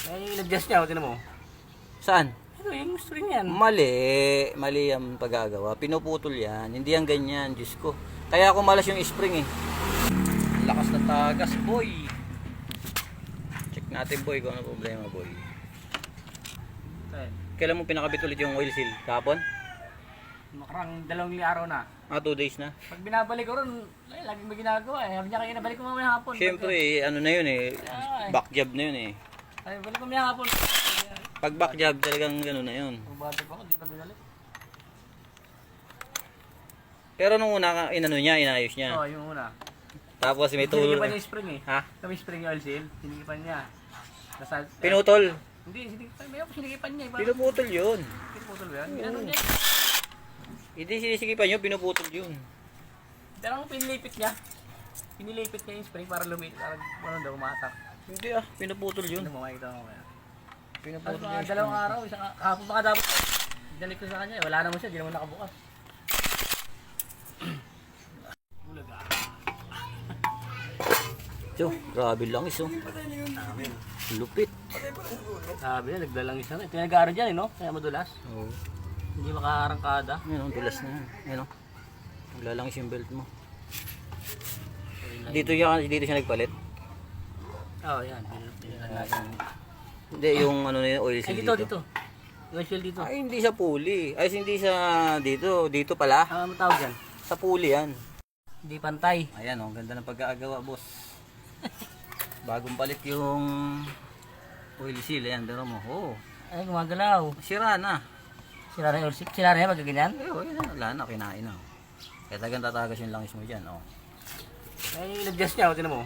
Ay, nag-adjust niya, tinan mo. Saan? Ito, yung string yan. Mali ang paggagawa. Pinuputol yan. Hindi yan ganyan, Diyos ko. Kaya ako malas yung spring eh. Ang lakas ng tagas, boy. Check natin, boy, kung ano problema, boy. Okay. Kailan mo pinakabit ulit yung oil seal? Kahapon? Makarang 2 araw na. 2 days na. Pag binabalik ko ron, ay, laging may ginagawa eh. Sabi niya kayo, nabalik ko mamaya hapon. Siyempre, ano na yun eh. Back job na yun eh. Ay, balik ko mamaya hapon. Pag back job, talagang gano'n na yun. Magbalik ako, hindi ko na binalik. Pero nung una, inayos niya. Oo, yung una. Tapos may tool. Sinigipan niya yung spring eh. Ha? Kami spring oil seal, sinigipan niya. Pinutol. Hindi, sinigipan niya. Pinuputol yun. Pinuputol ba yan? Ginano niya. Hindi sinisigipan yun, pinuputol yun. Pero pinilipit niya. Pinilipit niya yung spring para lumit. Para ano daw, umatak. Hindi pinuputol yun. Ano mo, makikita mo kaya? Pinuputol Mga yun. 2 araw, kahapon pa ka dapat. Dalik ko sa kanya, wala naman siya, di naman nakabukas. So, grabe lang iso. Lupit. Sabi niya, naglalangis na. Ito yung nag-aaral dyan, no? Kaya madulas. Oo. Hindi makaarangkada. Yan dulas na yan. Yan naglalangis yung belt mo. Dito siya nagpalit. Oo, yan. Pinilan natin. Hindi, yung ano na yun, oil Ay, seal dito. Yung shield dito. Ay, hindi sa pulley. Ay, hindi sa dito. Dito pala. Ano tawag yan? Sa pulley yan. Hindi pantay. Ayan ganda ng pagkakagawa, boss. Bagong palit yung oil seal. Ayan, dito mo. Oh, Ay, gumagalaw. sira na. Sila rin yung sila rin magaganyan? Ayun, wala na, kinain na. Kaya talagang tatagas yung langis mo dyan, oh. Ay, nag-adjust niya, tinan mo.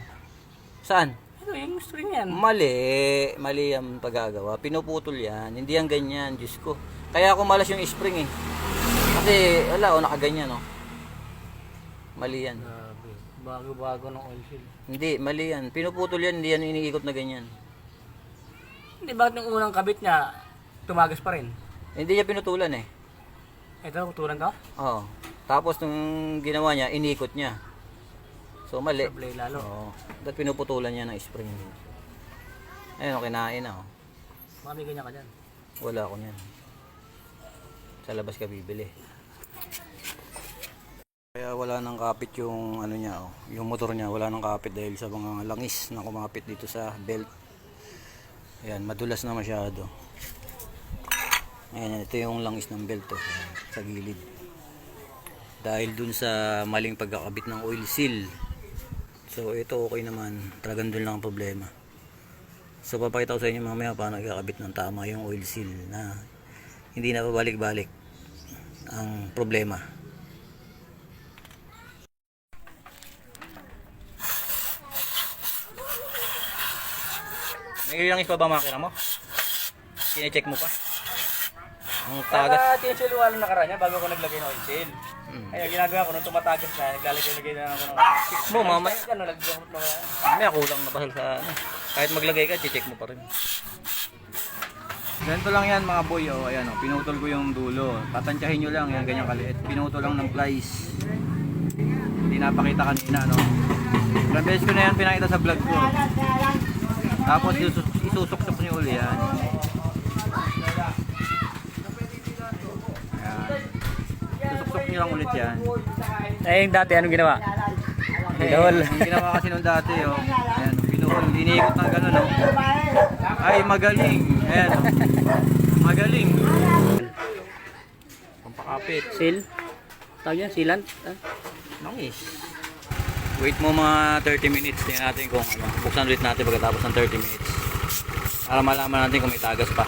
Saan? Ito, yung string yan. Mali ang paggagawa. Pinuputol yan. Hindi yan ganyan, Diyos ko. Kaya ako malas yung spring eh. Kasi, wala, nakaganyan, oh. Mali yan. Grabe. Bago-bago ng oil seal. Hindi, mali yan. Pinuputol yan, hindi yan iniikot na ganyan. Hindi, bakit yung unang kabit niya, tumagas pa rin? Hindi niya pinutulan eh. Ito, kutulan to? Oo. Tapos nung ginawa niya, inikot niya. So mali. Sablay lalo. Oo. Dahil pinuputulan niya ng spring. Ayun, kinain na. Oh. Baka may ganyan ka dyan. Wala ako niyan. Sa labas ka bibili. Kaya wala nang kapit yung ano niya, oh. Yung motor niya wala nang kapit dahil sa mga langis na kumapit dito sa belt. Ayan, madulas na masyado. Ayan, ito yung langis ng belt, oh, sa gilid. Dahil dun sa maling pagkakabit ng oil seal. So ito okay naman, talagang dun lang ang problema. So papakita ko sa inyo mamaya paano ikakabit ng tama yung oil seal na hindi na pabalik-balik ang problema. May langis pa ba makina mo? Kine-check mo pa? Ang tagas. Kaya tinsuliwala na nakaraan niya bago ako naglagay ng oil seal. Ay, ang ginagawa ko nung tumatagas na, naglalagay na ako ng Mo, mamaya. Ano, naggamot na kaya. May kulang na pasal sa ano. Kahit maglagay ka, check mo pa rin. Ganito lang yan mga boy, oh. Ayan, oh. Pinutol ko yung dulo. Tatansyahin nyo lang, yan, ganyan kaliit. Pinutol lang ng plies. Hindi napakita kanina, no. Ilang beses ko na yan pinakita sa vlog ko. Tapos isusuksok nyo uli yan. Susuksok nyo lang ulit yan. Eh, yung dati, anong ginawa? Binol. Yung ginawa kasi nung dati, oh. Ayan, binol. Iniikot na gano'n, oh. Ay, magaling. Ayan, oh. Magaling. Pampakapit. Seal? Tawag yan, sealant? Langis. Wait mo mga 30 minutes. Tingnan natin kung ano. Buksan ulit natin pagkatapos ng 30 minutes. Para malaman natin kung may tagas pa.